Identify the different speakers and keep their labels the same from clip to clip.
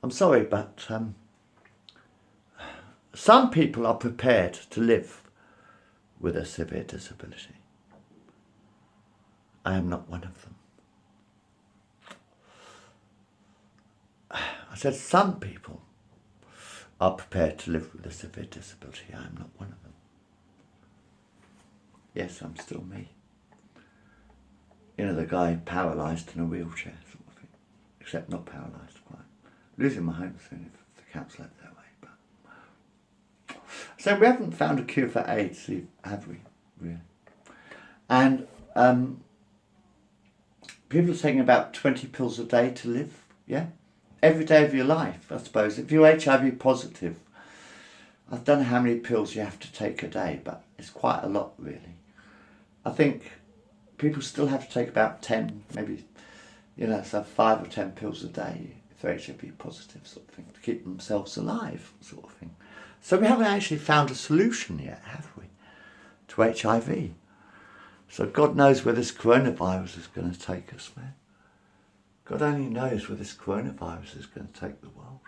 Speaker 1: I'm sorry, but some people are prepared to live with a severe disability. I am not one of them. I said some people are prepared to live with a severe disability. I am not one of them. Yes, I'm still me. You know, the guy paralysed in a wheelchair sort of thing. Except not paralysed quite. Losing my home soon if the cat's left that way. But so we haven't found a cure for AIDS, have we? Really? And people are saying about 20 pills a day to live, yeah? Every day of your life, I suppose. If you're HIV positive, I don't know how many pills you have to take a day, but it's quite a lot, really. I think people still have to take about 10, maybe, so 5 or 10 pills a day if they're HIV positive, sort of thing, to keep themselves alive, sort of thing. So we haven't actually found a solution yet, have we, to HIV? So God knows where this coronavirus is going to take us, man. God only knows where this coronavirus is going to take the world.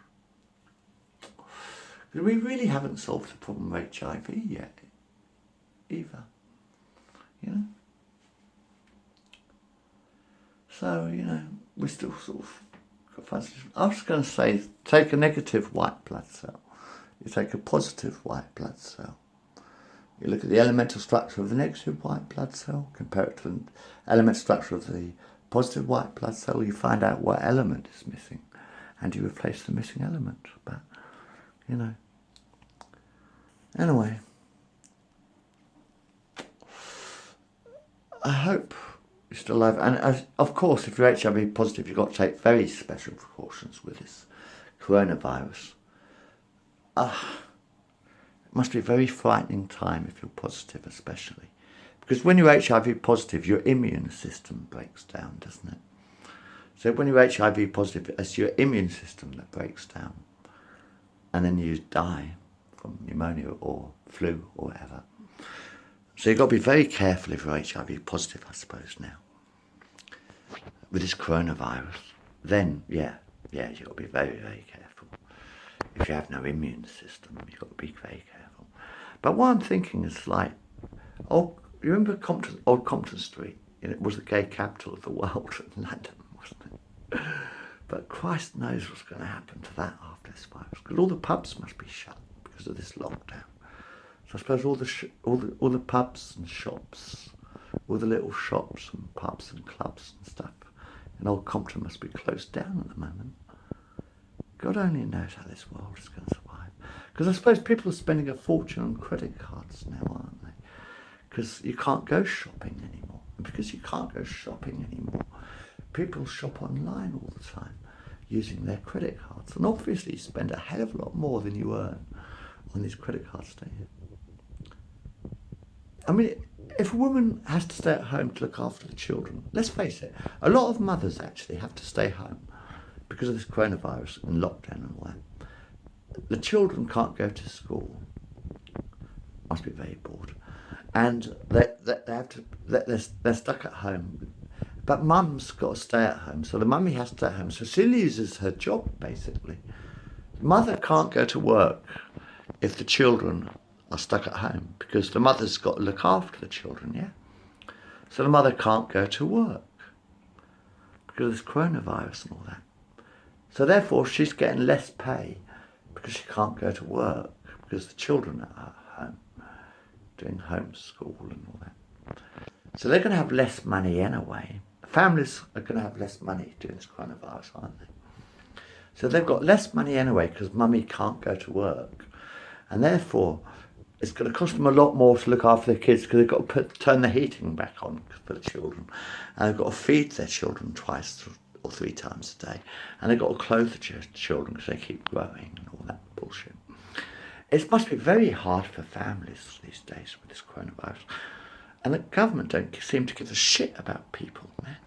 Speaker 1: Because we really haven't solved the problem of HIV yet, either. So, we're still sort of got to find a solution. I was going to say, take a negative white blood cell. You take a positive white blood cell. You look at the elemental structure of the negative white blood cell, compare it to the elemental structure of the positive white blood cell, you find out what element is missing, and you replace the missing element. But, anyway, I hope you're still alive. And of course, if you're HIV positive, you've got to take very special precautions with this coronavirus. It must be a very frightening time if you're positive, especially. Because when you're HIV positive, your immune system breaks down, doesn't it? So when you're HIV positive, it's your immune system that breaks down. And then you die from pneumonia or flu or whatever. So you've got to be very careful if you're HIV positive, I suppose, now. With this coronavirus, then, you've got to be very, very careful. If you have no immune system, you've got to be very careful. But what I'm thinking is like, you remember Old Compton Street? It was the gay capital of the world in London, wasn't it? But Christ knows what's going to happen to that after this virus, because all the pubs must be shut because of this lockdown. So I suppose all the pubs and shops, all the little shops and pubs and clubs and stuff in Old Compton must be closed down at the moment. God only knows how this world is going to survive. Because I suppose people are spending a fortune on credit cards now, aren't they? Because you can't go shopping anymore. And because you can't go shopping anymore, people shop online all the time using their credit cards. And obviously you spend a hell of a lot more than you earn on these credit cards, don't you? I mean, if a woman has to stay at home to look after the children, let's face it, a lot of mothers actually have to stay home because of this coronavirus and lockdown and all that. The children can't go to school. Must be very bored. And they're stuck at home. But mum's got to stay at home, so the mummy has to stay at home. So she loses her job, basically. Mother can't go to work if the children are stuck at home, because the mother's got to look after the children, yeah? So the mother can't go to work because of this coronavirus and all that. So therefore she's getting less pay because she can't go to work because the children are at home doing homeschool and all that. So they're going to have less money anyway. Families are going to have less money during this coronavirus, aren't they? So they've got less money anyway because mummy can't go to work. And therefore, it's going to cost them a lot more to look after their kids because they've got to turn the heating back on for the children. And they've got to feed their children 2 or 3 times a day. And they've got to clothe the children because they keep growing and all that bullshit. It must be very hard for families these days with this coronavirus. And the government don't seem to give a shit about people, man.